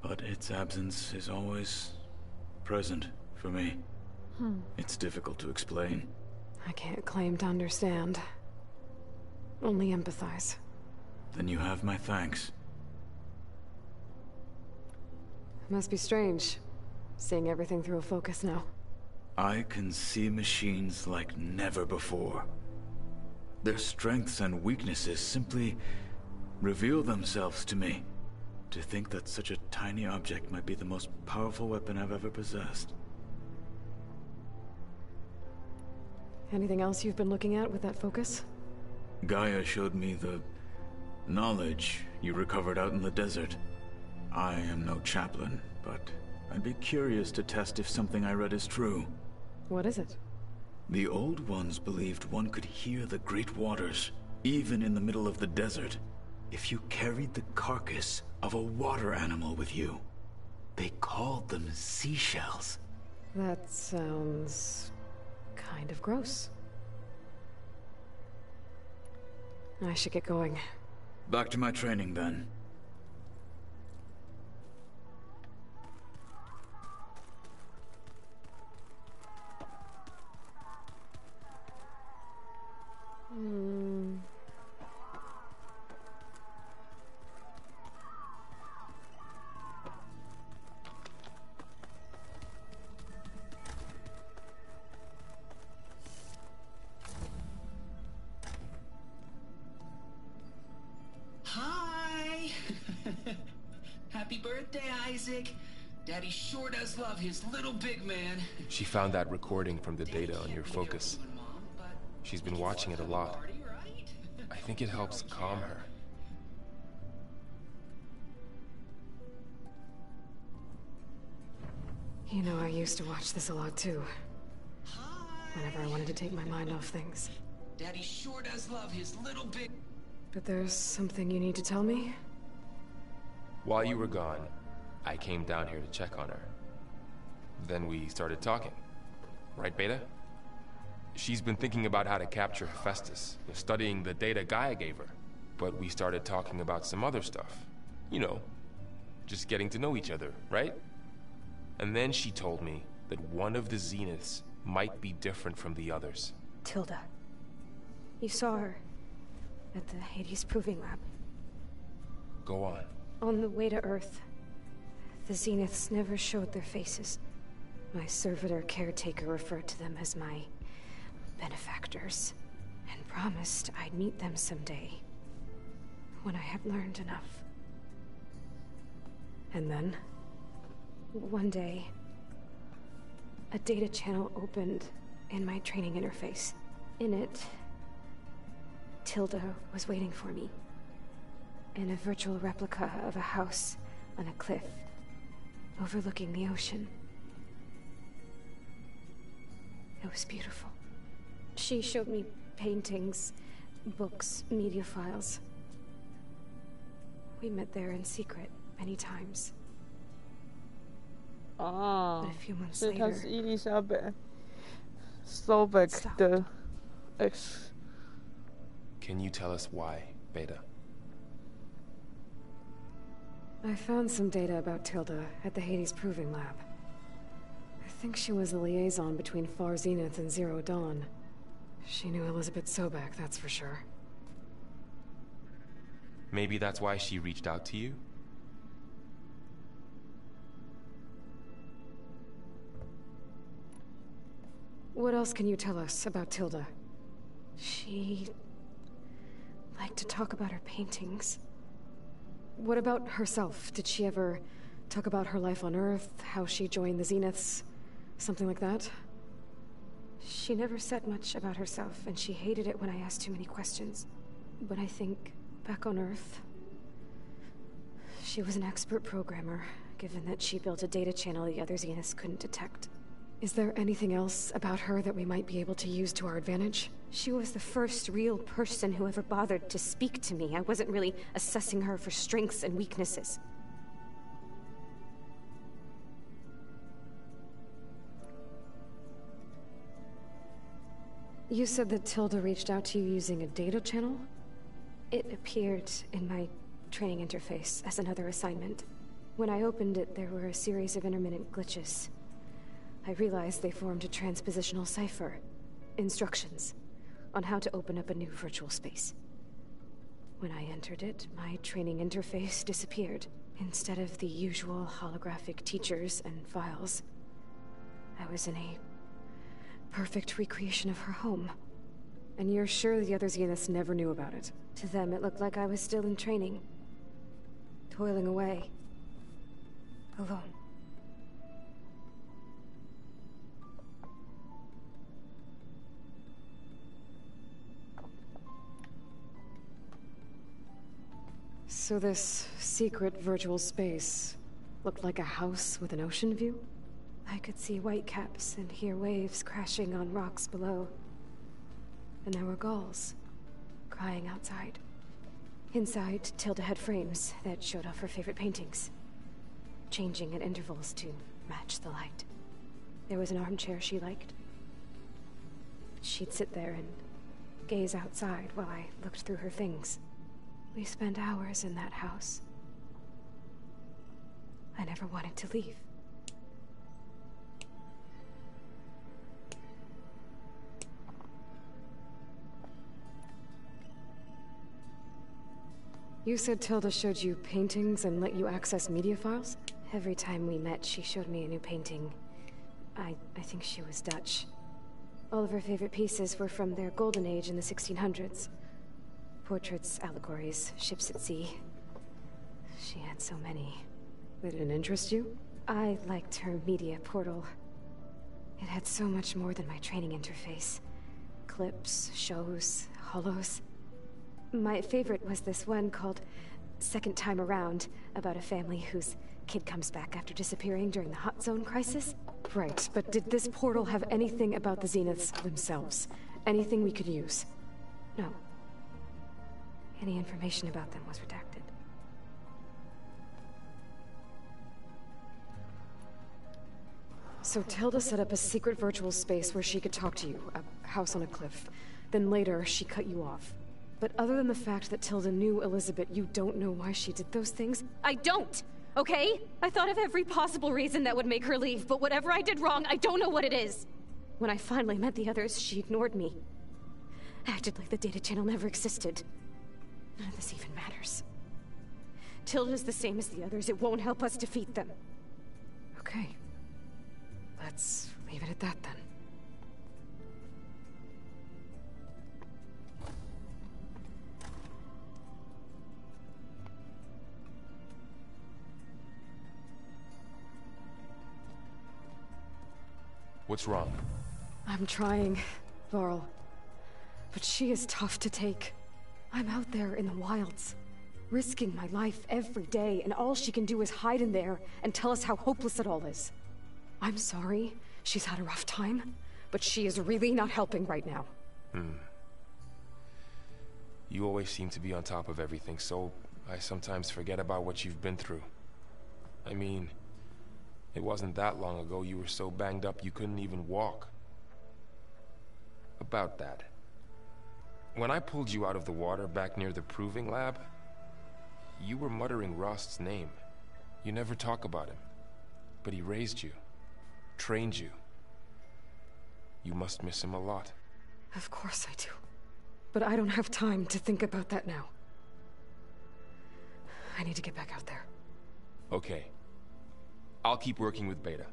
but its absence is always present for me. It's difficult to explain. I can't claim to understand. Only empathize. Then you have my thanks. Must be strange, seeing everything through a focus now. I can see machines like never before. Their strengths and weaknesses simply reveal themselves to me. To think that such a tiny object might be the most powerful weapon I've ever possessed. Anything else you've been looking at with that focus? Gaia showed me the knowledge you recovered out in the desert. I am no chaplain, but I'd be curious to test if something I read is true. What is it? The Old Ones believed one could hear the great waters, even in the middle of the desert, if you carried the carcass of a water animal with you. They called them seashells. That sounds kind of gross. I should get going. Back to my training, then. Hi! Happy birthday, Isaac. Daddy sure does love his little big man. She found that recording from the data on your focus. She's been watching it a lot. I think it helps calm her. You know, I used to watch this a lot too. Whenever I wanted to take my mind off things. Daddy sure does love his little big... But there's something you need to tell me? While you were gone, I came down here to check on her. Then we started talking. Right, Beta? She's been thinking about how to capture Hephaestus, studying the data Gaia gave her. But we started talking about some other stuff. You know, just getting to know each other, right? And then she told me that one of the Zeniths might be different from the others. Tilda. You saw her at the Hades Proving Lab. Go on. On the way to Earth, the Zeniths never showed their faces. My servitor caretaker referred to them as my benefactors, and promised I'd meet them someday, when I had learned enough. And then, one day, a data channel opened in my training interface. In it, Tilda was waiting for me, in a virtual replica of a house on a cliff, overlooking the ocean. It was beautiful. She showed me paintings, books, media files. We met there in secret many times. But a few months later, 她是伊丽莎白 Sobeck 的 ex. Can you tell us why, Beta? I found some data about Tilda at the Hades Proving Lab. I think she was a liaison between Far Zenith and Zero Dawn. She knew Elizabeth Sobeck, that's for sure. Maybe that's why she reached out to you? What else can you tell us about Tilda? She liked to talk about her paintings. What about herself? Did she ever talk about her life on Earth, how she joined the Zeniths, something like that? She never said much about herself, and she hated it when I asked too many questions. But I think, back on Earth, she was an expert programmer, given that she built a data channel the other Zeniths couldn't detect. Is there anything else about her that we might be able to use to our advantage? She was the first real person who ever bothered to speak to me. I wasn't really assessing her for strengths and weaknesses. You said that Tilda reached out to you using a data channel? It appeared in my training interface as another assignment. When I opened it, there were a series of intermittent glitches. I realized they formed a transpositional cipher. Instructions on how to open up a new virtual space. When I entered it, my training interface disappeared. Instead of the usual holographic teachers and files, I was in a perfect recreation of her home. And you're sure the other Zeniths never knew about it? To them, it looked like I was still in training. Toiling away. Alone. So this secret virtual space looked like a house with an ocean view? I could see whitecaps and hear waves crashing on rocks below. And there were gulls crying outside. Inside, Tilda had frames that showed off her favorite paintings, changing at intervals to match the light. There was an armchair she liked. She'd sit there and gaze outside while I looked through her things. We spent hours in that house. I never wanted to leave. You said Tilda showed you paintings and let you access media files? Every time we met, she showed me a new painting. I think she was Dutch. All of her favorite pieces were from their golden age in the 1600s. Portraits, allegories, ships at sea. She had so many. Did it interest you? I liked her media portal. It had so much more than my training interface. Clips, shows, holos. My favorite was this one called Second Time Around, about a family whose kid comes back after disappearing during the Hot Zone crisis. Right, but did this portal have anything about the Zeniths themselves? Anything we could use? No. Any information about them was redacted. So Tilda set up a secret virtual space where she could talk to you, a house on a cliff. Then later, she cut you off. But other than the fact that Tilda knew Elizabeth, you don't know why she did those things? I don't! Okay? I thought of every possible reason that would make her leave, but whatever I did wrong, I don't know what it is. When I finally met the others, she ignored me. Acted like the data channel never existed. None of this even matters. Tilda's the same as the others. It won't help us defeat them. Okay. Let's leave it at that then. What's wrong? I'm trying, Varl. But she is tough to take. I'm out there in the wilds, risking my life every day, and all she can do is hide in there and tell us how hopeless it all is. I'm sorry, she's had a rough time, but she is really not helping right now. You always seem to be on top of everything, so I sometimes forget about what you've been through. I mean, it wasn't that long ago you were so banged up you couldn't even walk. About that. When I pulled you out of the water back near the proving lab, you were muttering Rost's name. You never talk about him. But he raised you, trained you. You must miss him a lot. Of course I do. But I don't have time to think about that now. I need to get back out there. Okay. I'll keep working with Beta.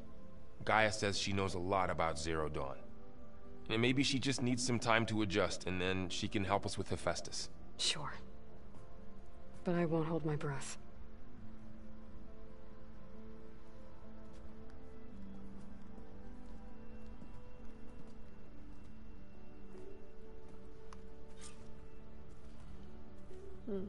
Gaia says she knows a lot about Zero Dawn. And maybe she just needs some time to adjust, and then she can help us with Hephaestus. Sure. But I won't hold my breath. Hmm.